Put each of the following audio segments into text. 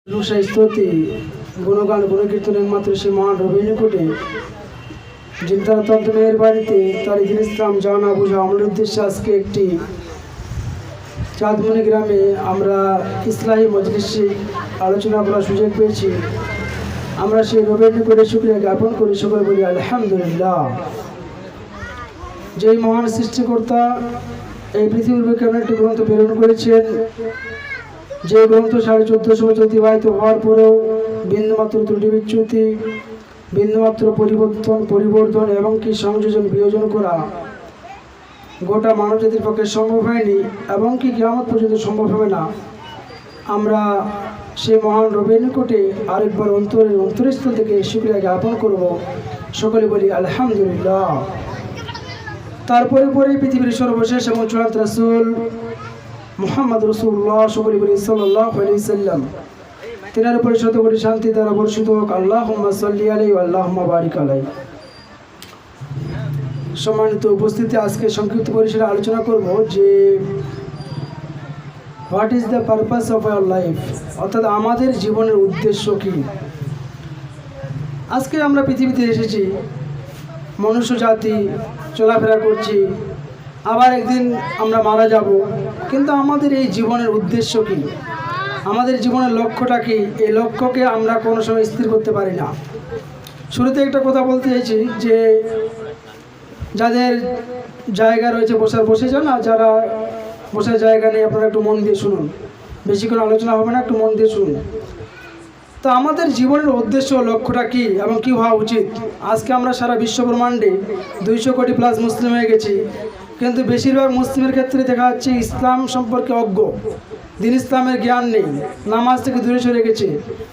প্রশংসা স্তুতি গুণগান গুণকীর্তন একমাত্র সেই মহান রবির নিকটে, যিনি তার অত্যন্ত মেয়ের বাড়িতে তার দিন ইসলাম জানা বুঝা। আমাদের উদ্দেশ্যে আজকে একটি চাঁদমণি গ্রামে আমরা ইসলাহী মজলিসে আলোচনা করার সুযোগ পেয়েছি। আমরা সেই রবির নিকটে শুকরিয়া জ্ঞাপন করি, সকলে বলি আলহামদুলিল্লাহ। যেই মহান সৃষ্টিকর্তা এই পৃথিবীর বুকে এমন একটি গ্রন্থ প্রেরণ করেছেন, যে গ্রন্থ 1450 বছর অতিবাহিত হওয়ার পরেও বিন্দুমাত্র ত্রুটি বিচ্যুতি, বিন্দুমাত্র পরিবর্তন এবং কি সংযোজন বিয়োজন করা গোটা মানব জাতির পক্ষে সম্ভব হয়নি এবং কি কিয়ামত পর্যন্ত সম্ভব হবে না। আমরা সেই মহান রবের নিকটে আরেকবার অন্তরস্থল থেকে শুকরিয়া জ্ঞাপন করব, সকলে বলি আলহামদুলিল্লাহ। তারপরে পৃথিবীর সর্বশেষ এবং চূড়ান্ত রাসূল মুহাম্মদ রাসূলুল্লাহ সকলে বলি সাল্লাল্লাহু আলাইহি সাল্লাম, তিনার উপরে শত কোটি শান্তি দ্বারা বর্ষিত হোক। আল্লাহুম্মা সাল্লি আলাইহি ওয়া আল্লাহুম্মা বারিক আলাইহি। সম্মানিত উপস্থিতি, আজকে সংক্ষিপ্ত পরিসরে আলোচনা করব যে what is the purpose of our life, অর্থাৎ আমাদের জীবনের উদ্দেশ্য কি। আজকে আমরা পৃথিবীতে এসেছি, মনুষ্য জাতি চলাফেরা করছি, আবার একদিন আমরা মারা যাব, কিন্তু আমাদের এই জীবনের উদ্দেশ্য কি, আমাদের জীবনের লক্ষ্যটা কি, এই লক্ষ্যকে আমরা কোনো সময় স্থির করতে পারি না। শুরুতে একটা কথা বলতে চাইছি যে যাদের জায়গা রয়েছে বসে যান, আর যারা বসার জায়গা নেই আপনারা একটু মন দিয়ে শুনুন, বেশিক্ষণ আলোচনা হবে না, একটু মন দিয়ে শুনুন। তো আমাদের জীবনের উদ্দেশ্য লক্ষ্যটা কি এবং কী হওয়া উচিত। আজকে আমরা সারা বিশ্ব ব্রহ্মাণ্ডে 200 কোটি প্লাস মুসলিম হয়ে গেছি, কিন্তু বেশিরভাগ মুসলিমের ক্ষেত্রে দেখা যাচ্ছে ইসলাম সম্পর্কে অজ্ঞ, দিন ইসলামের জ্ঞান নেই, নামাজ থেকে দূরে সরে গেছে,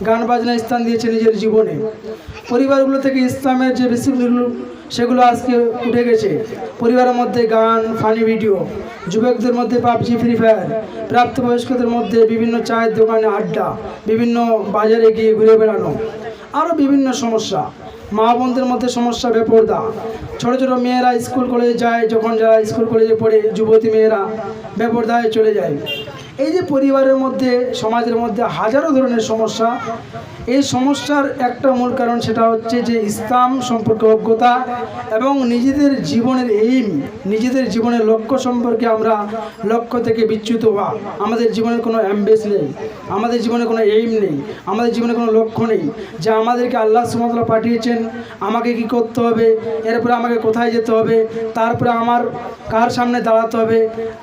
গান বাজনা স্থান দিয়েছে নিজের জীবনে। পরিবারগুলো থেকে ইসলামের যে বেসিকগুলো সেগুলো আজকে উঠে গেছে। পরিবারের মধ্যে গান, ফানি ভিডিও, যুবকদের মধ্যে পাবজি, ফ্রি ফায়ার, প্রাপ্তবয়স্কদের মধ্যে বিভিন্ন চায়ের দোকানে আড্ডা, বিভিন্ন বাজারে গিয়ে ঘুরে বেড়ানো, আরও বিভিন্ন সমস্যা। মা বোনদের মধ্যে সমস্যা, বেপরদা। ছোটো ছোটো মেয়েরা স্কুল কলেজে যায়, যখন যারা স্কুল কলেজে পড়ে যুবতী মেয়েরা বেপরদায় চলে যায়। এই যে পরিবারের মধ্যে, সমাজের মধ্যে হাজারো ধরনের সমস্যা, এই সমস্যার একটা মূল কারণ সেটা হচ্ছে যে ইসলাম সম্পর্কে অজ্ঞতা এবং নিজেদের জীবনের এইম, নিজেদের জীবনের লক্ষ্য সম্পর্কে আমরা লক্ষ্য থেকে বিচ্যুত হওয়া। আমাদের জীবনের কোনো অ্যাম্বিশন নেই, আমাদের জীবনে কোনো এইম নেই, আমাদের জীবনে কোনো লক্ষ্য নেই যে আমাদেরকে আল্লাহ সুবহানাহু ওয়া তাআলা পাঠিয়েছেন, আমাকে কি করতে হবে, এরপরে আমাকে কোথায় যেতে হবে, তারপরে আমার কার সামনে দাঁড়াতে হবে,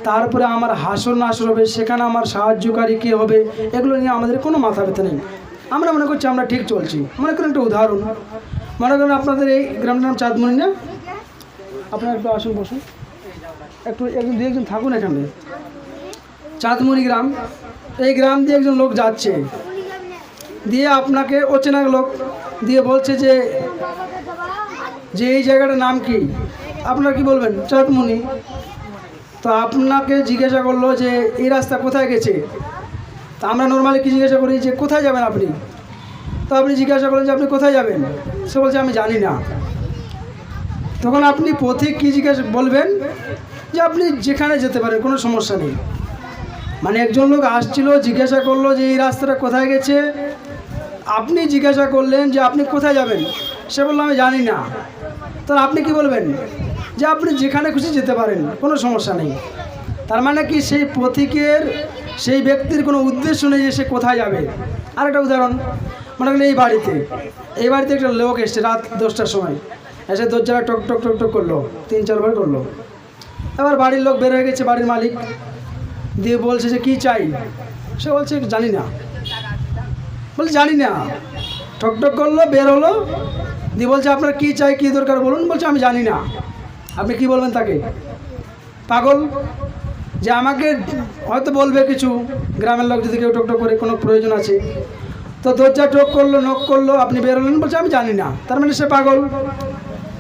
তারপরে আমার হাসর নাসর হবে, সেখানে আমার সাহায্যকারী কে হবে, এগুলো নিয়ে আমাদের কোনো মাথা ব্যথা নেই। আমরা মনে করছি আমরা ঠিক চলছি। মনে করেন একটা উদাহরণ, মনে করেন আপনাদের এই গ্রামটার নাম চাঁদমণি না? আপনারা একটু আসুন, বসুন, একটু একজন থাকুন এখানে। চাঁদমণি গ্রাম, এই গ্রাম দিয়ে একজন লোক যাচ্ছে, দিয়ে আপনাকে অচেনা লোক দিয়ে বলছে যে এই জায়গাটার নাম কি। আপনারা কি বলবেন? চাঁদমণি। তো আপনাকে জিজ্ঞাসা করলো যে এই রাস্তা কোথায় গেছে। তা আমরা নর্মালি কি জিজ্ঞাসা করি যে কোথায় যাবেন আপনি। তো আপনি জিজ্ঞাসা করেন যে আপনি কোথায় যাবেন, সে বলছে আমি জানি না। তখন আপনি পথিক কী জিজ্ঞাসা বলবেন যে আপনি যেখানে যেতে পারেন, কোনো সমস্যা নেই। মানে একজন লোক আসছিল, জিজ্ঞাসা করলো যে এই রাস্তাটা কোথায় গেছে, আপনি জিজ্ঞাসা করলেন যে আপনি কোথায় যাবেন, সে বললো আমি জানি না। তাহলে আপনি কি বলবেন? যে আপনি যেখানে খুশি যেতে পারেন, কোনো সমস্যা নেই। তার মানে কি সেই পথিকের, সেই ব্যক্তির কোনো উদ্দেশ্য নেই যে সে কোথায় যাবে। আরেকটা উদাহরণ, মনে করেন এই বাড়িতে একটা লোক এসছে রাত 10টার সময়, এসে দরজাটা টক টক টক টক করলো, 3-4 বার করলো। এবার বাড়ির লোক বের হয়ে গেছে, বাড়ির মালিক, দিয়ে বলছে যে কী চাই। সে বলছে জানি না। বলছে জানি না, ঠক টক করলো, বের হলো, দিয়ে বলছে আপনার কী চাই, কী দরকার বলুন। বলছে আমি জানি না। আপনি কি বলবেন তাকে? পাগল। যে আমাকে হয়তো বলবে কিছু, গ্রামের লোক যদি কেউ টকটক করে কোনো প্রয়োজন আছে, তো দরজা টোক করলো, নক করলো, আপনি বেরোলেন, বলছে আমি জানি না, তার মানে সে পাগল।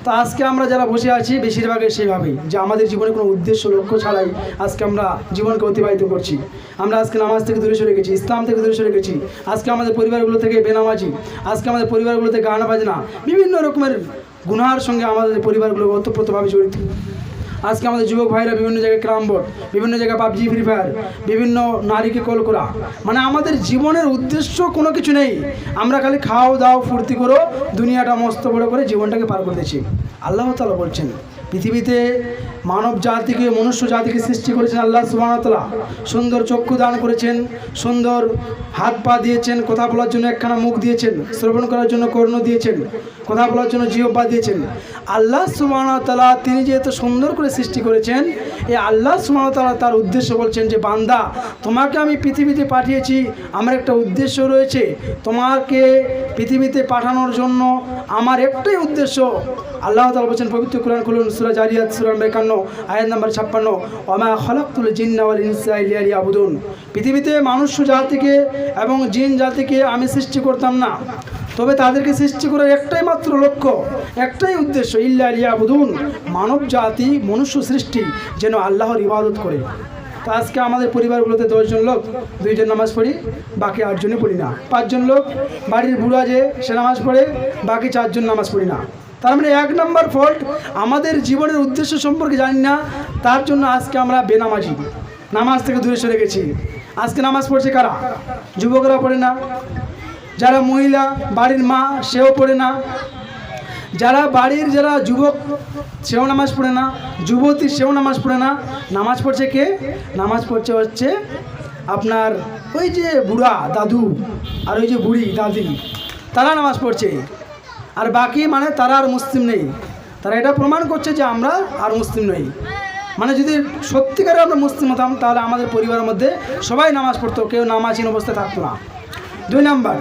তো আজকে আমরা যারা বসে আছি বেশিরভাগই সেইভাবেই, যে আমাদের জীবনে কোনো উদ্দেশ্য লক্ষ্য ছাড়াই আজকে আমরা জীবনকে অতিবাহিত করছি। আমরা আজকে নামাজ থেকে দূরে সরে গেছি, ইসলাম থেকে দূরে সরে গেছি। আজকে আমাদের পরিবারগুলো থেকে বেনামাজি, আজকে আমাদের পরিবারগুলো থেকে গান বাজনা, বিভিন্ন রকমের গুনার সঙ্গে আমাদের পরিবারগুলো ওতপ্রোতভাবে জড়িত। আজকে আমাদের যুবক ভাইরা বিভিন্ন জায়গায় ক্রাম বোর্ড, বিভিন্ন জায়গায় পাবজি, ফ্রি ফায়ার, বিভিন্ন নারীকে কল করা, মানে আমাদের জীবনের উদ্দেশ্য কোনো কিছু নেই। আমরা খালি খাও দাও ফুর্তি করো, দুনিয়াটা মস্ত বড় করে জীবনটাকে পার করে দিচ্ছি। আল্লাহ তাআলা বলছেন পৃথিবীতে মানব জাতিকে, মনুষ্য জাতিকে সৃষ্টি করেছেন আল্লাহ সুবহানাহু ওয়া তাআলা। সুন্দর চক্ষু দান করেছেন, সুন্দর হাত পা দিয়েছেন, কথা বলার জন্য একখানা মুখ দিয়েছেন, শ্রবণ করার জন্য কর্ণ দিয়েছেন, কথা বলার জন্য জিহ্বা দিয়েছেন। আল্লাহ সুবহানাহু ওয়া তাআলা তিনি যে এত সুন্দর করে সৃষ্টি করেছেন, এই আল্লাহ সুবহানাহু ওয়া তাআলা তার উদ্দেশ্য বলছেন যে বান্দা, তোমাকে আমি পৃথিবীতে পাঠিয়েছি, আমার একটা উদ্দেশ্য রয়েছে। তোমাকে পৃথিবীতে পাঠানোর জন্য আমার একটাই উদ্দেশ্য। আল্লাহ তাআলা বলছেন পবিত্র কোরআন খুলুন, সূরা জারিয়াত সূরা 51 আয়াত নাম্বার 56, ওয়ামা খালাকতুল জিন্না ওয়াল ইনসা ইল্লা লিয়াবুদুন। পৃথিবীতে মানুষ জাতিকে এবং জিন জাতিকে আমি সৃষ্টি করতাম না, তবে তাদেরকে সৃষ্টি করার একটাই মাত্র লক্ষ্য, একটাই উদ্দেশ্য, ইল্লা লিয়াবুদুন, মানব জাতি মনুষ্য সৃষ্টি যেন আল্লাহর ইবাদত করে। তো আজকে আমাদের পরিবারগুলোতে 10 জন লোক 2 জন নামাজ পড়ি, বাকি 8 জনই পড়ি না। 5 জন লোক বাড়ির বুড়া যে সে নামাজ পড়ে, বাকি 4 জন নামাজ পড়ি না। তার মানে 1 নম্বর ফল্ট, আমাদের জীবনের উদ্দেশ্য সম্পর্কে জানি না, তার জন্য আজকে আমরা বেনামাজি, নামাজ থেকে দূরে সরে গেছি। আজকে নামাজ পড়ছে কারা? যুবকরা পড়ে না, যারা মহিলা বাড়ির মা সেও পড়ে না, যারা বাড়ির যারা যুবক সেও নামাজ পড়ে না, যুবতী সেও নামাজ পড়ে না। নামাজ পড়ছে কে? নামাজ পড়ছে হচ্ছে আপনার ওই যে বুড়া দাদু আর ওই যে বুড়ি দাদি, তারা নামাজ পড়ছে। আর বাকি মানে তারা আর মুসলিম নেই। তারা এটা প্রমাণ করছে যে আমরা আর মুসলিম নই। মানে যদি সত্যিকারে আমরা মুসলিম হতাম তাহলে আমাদের পরিবারের মধ্যে সবাই নামাজ পড়তো, কেউ নামাজহীন অবস্থায় থাকতো না। 2 নাম্বার,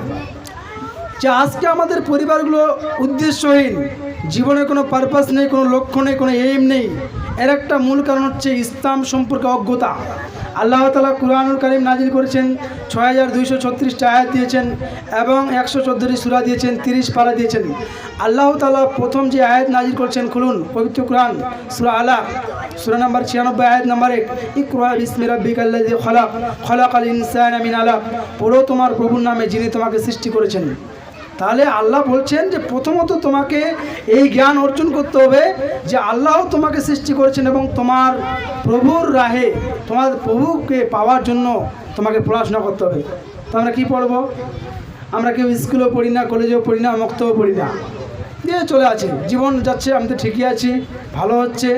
যে আজকে আমাদের পরিবারগুলো উদ্দেশ্যহীন, জীবনে কোনো পারপাস নেই, কোনো লক্ষ্য নেই, কোনো এইম নেই। এর একটা মূল কারণ হচ্ছে ইসলাম সম্পর্কে অজ্ঞতা। আল্লাহ তাআলা কুরআনুল কারীম নাজিল করেছেন, 6236টা আয়াত দিয়েছেন এবং 114টি সূরা দিয়েছেন, 30 পারা দিয়েছেন। আল্লাহ তাআলা প্রথম যে আয়াত নাজিল করেছেন, খুলুন পবিত্র কুরআন সূরা আলাক সূরা নাম্বার 96 আয়াত নাম্বার 1, ইকরা বিসমি রাব্বিকাল্লাযী খালাক খালাকাল ইনসানা মিন আলাক, পড়ো তোমার প্রভুর নামে যিনি তোমাকে সৃষ্টি করেছেন। তাহলে আল্লাহ বলছেন যে প্রথমত তোমাকে এই জ্ঞান অর্জন করতে হবে যে আল্লাহ তোমাকে সৃষ্টি করেছেন এবং তোমার প্রভুর রাহে, তোমার প্রভুকে পাওয়ার জন্য তোমাকে পড়াশোনা করতে হবে। তো আমরা কী পড়বো? আমরা কেউ স্কুলেও পড়ি না, কলেজেও পড়ি না, মক্তবেও পড়ি না, দিয়ে চলে আছি, জীবন যাচ্ছে, আমি তো ঠিকই আছি, ভালো হচ্ছে।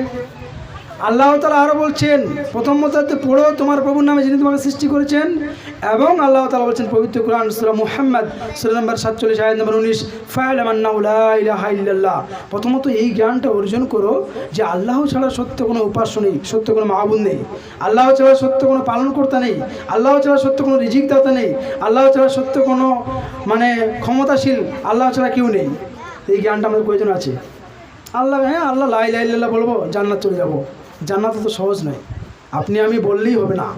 আল্লাহ তাআলা আরও বলছেন প্রথমত পড়ো তোমার প্রভুর নামে যিনি তোমাকে সৃষ্টি করেছেন, এবং আল্লাহ তাআলা বলছেন পবিত্র কুরআন সূরা মুহাম্মদ সূরা নাম্বার 47 আয়াত নাম্বার 19, ফা'লাম আন্নাহু লা ইলাহা ইল্লাল্লাহ। প্রথমত এই জ্ঞানটা অর্জন করো যে আল্লাহ ছাড়া সত্য কোনো উপাস্য নেই, সত্য কোনো মাবুদ নেই, আল্লাহ ছাড়া সত্য কোনো পালনকর্তা নেই, আল্লাহ ছাড়া সত্য কোনো রিজিকদাতা নেই, আল্লাহ ছাড়া সত্য কোনো মানে ক্ষমতাশীল, আল্লাহ ছাড়া কেউ নেই। এই জ্ঞানটা আমাদের প্রয়োজন আছে। আল্লাহ, হ্যাঁ আল্লাহ লা ইলাহা ইল্লাল্লাহ বলবো, জান্নাত চলে যাব। জান্নাত তো সহজ নয়, আপনি আমি বললেই হবে না।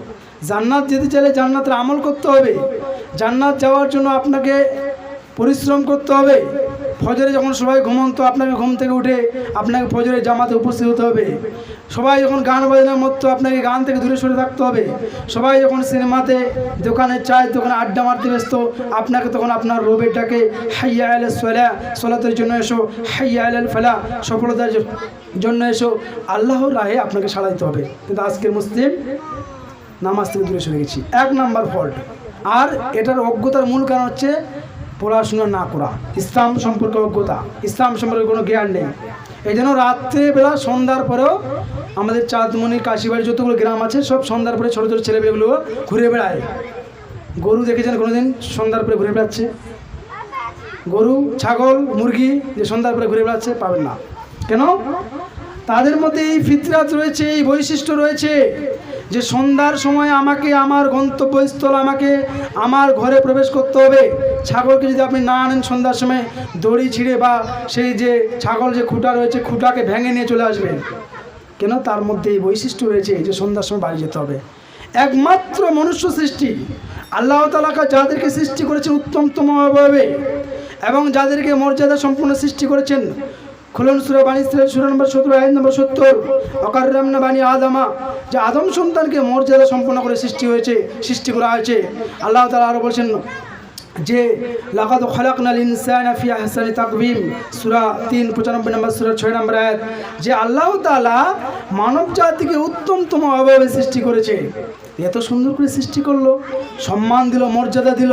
জান্নাত যেতে চাইলে জান্নাতের আমল করতে হবে। জান্নাত যাওয়ার জন্য আপনাকে পরিশ্রম করতে হবে। ফজরে যখন সবাই ঘুমন্ত, আপনাকে ঘুম থেকে উঠে আপনাকে ফজরের জামাতে উপস্থিত হতে হবে। সবাই যখন গান বাজনার মতো, আপনাকে গান থেকে দূরে সরে থাকতে হবে। সবাই যখন সিনেমাতে, দোকানে, চায়ের দোকানে আড্ডা মারতে ব্যস্ত, আপনাকে তখন আপনার রবের ডাকে হাইয়া আলাস সালাহ, সালাতের জন্য এসো, হাইয়া আলাল ফালাহ, সফলতার জন্য এসো, আল্লাহর রাহে আপনাকে সাড়া দিতে হবে। কিন্তু আজকের মুসলিম নামাজ থেকে দূরে সরে গেছি, 1 নাম্বার ফল্ট। আর এটার অজ্ঞতার মূল কারণ হচ্ছে পড়াশোনা না করা, ইসলাম সম্পর্কে অজ্ঞতা, ইসলাম সম্পর্কে কোনো জ্ঞান নেই। এই জন্য রাত্রেবেলা সন্ধ্যার পরেও আমাদের চাঁদমণি, কাশিবাড়ি যতগুলো গ্রাম আছে সব সন্ধ্যার পরে ছোটো ছোটো ছেলেমেয়েগুলো ঘুরে বেড়ায়। গরু দেখেছেন কোনোদিন সন্ধ্যার পরে ঘুরে বেড়াচ্ছে? গরু, ছাগল, মুরগি যে সন্ধ্যার পরে ঘুরে বেড়াচ্ছে পাবেন না। কেন? তাদের মধ্যে এই ফিতরাত রয়েছে, এই বৈশিষ্ট্য রয়েছে যে সন্ধ্যার সময় আমাকে আমার গন্তব্যস্থল, আমাকে আমার ঘরে প্রবেশ করতে হবে। ছাগলকে যদি আপনি না আনেন সন্ধ্যার সময়, দড়ি ছিঁড়ে বা সেই যে ছাগল যে খুঁটা রয়েছে খুঁটাকে ভেঙে নিয়ে চলে আসবেন। কেন? তার মধ্যে এই বৈশিষ্ট্য রয়েছে যে সন্ধ্যার সময় বাড়ি যেতে হবে। একমাত্র মনুষ্য সৃষ্টি আল্লাহ তাআলা যাদেরকে সৃষ্টি করেছেন উত্তমতমভাবে এবং যাদেরকে মর্যাদা সম্পূর্ণ সৃষ্টি করেছেন, খুলুন সূরা বানী ইসরাঈল সূরা নম্বর 17 আয়াত নম্বর 70, ওয়াকাররামনা বানী আদমা, যে আদম সন্তানকে মর্যাদা সম্পন্ন করে সৃষ্টি করা হয়েছে। আল্লাহ তাআলা আরও বলছেন যে লাকাদ খালাকনাল ইনসানা ফি আহসানি তাকওয়িম, সূরা 3 95 নম্বর সূরা 6 নম্বর আয়াত, যে আল্লাহ তাআলা মানব জাতিকে উত্তমতম অবয়বে সৃষ্টি করেছে। এত সুন্দর করে সৃষ্টি করলো, সম্মান দিল, মর্যাদা দিল।